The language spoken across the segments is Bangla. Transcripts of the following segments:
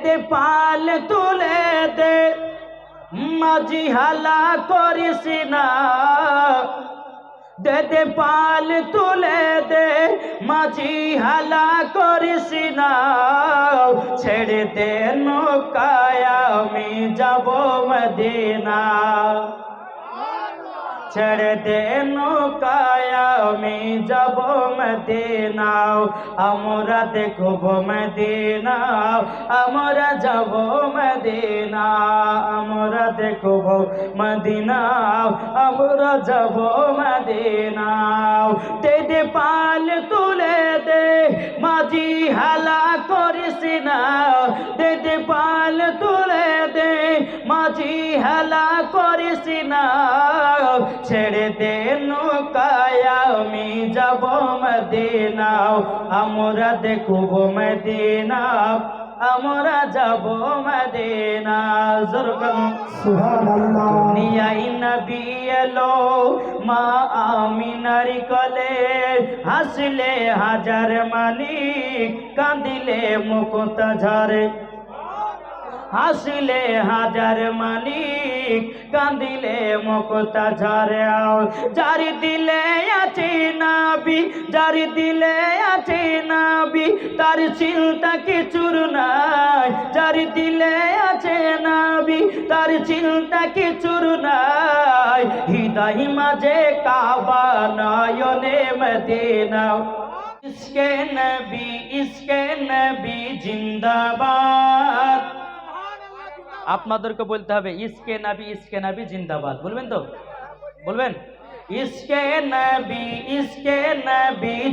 দে পাল তুলে দে মাঝি হালা করিস না দে পাল তুলে দে মাঝি হালা করিস না ছেড়ে দে নৌকায় আমি যাব মদিনা ছেড়ে দে নৌকায় আমি যাব মদিনা আমরা দেখব মদিনা আমরা যাব মদিনা আমরা দেখব মদিনা আমরা যাব মদিনা দে পাল তুলে দে মাঝি হালা করিস না দে পাল তুলে দে মাঝি হালা করিস না ছেড়ে দে নৌকায় আমি যাব মদিনা আমরা দেখব মদিনা আমরা যাব মদিনা সুবহানাল্লাহ নিয়াই নবী এলো মা আমিনার কোলে হাসলে হাজার মালিক কাঁদিলে মুক্তা ঝরে হাসিলে হাজার মালিক কাঁদিলে মুক্তা ঝরে যার দিলে আছে নবী যার দিলে আছে নবী তার চিন্তা কিছুর নাই যার দিলে আছে নবী তার চিন্তা কিছুর নাই হৃদয় মাঝে কাবা নয়নে মদিনা ইসকে নবী জিন্দাবাদ আপনাদেরকে বলতে হবে ইসকে নবী জিন্দাবাদ বলবেন তো বলবেন ইসকে নবী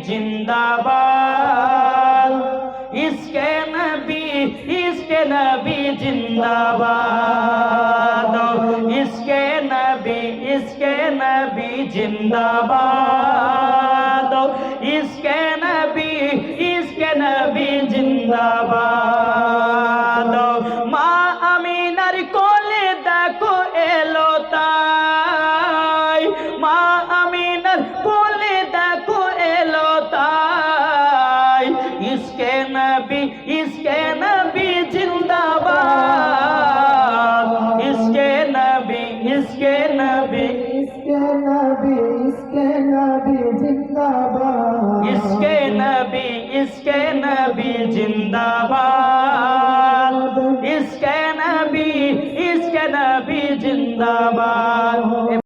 জিন্দাবাদ ইসকে নবী জিন্দাবাদ ইসকে নবী জিন্দাবাদ ইসকে নবী জিন্দাবাদ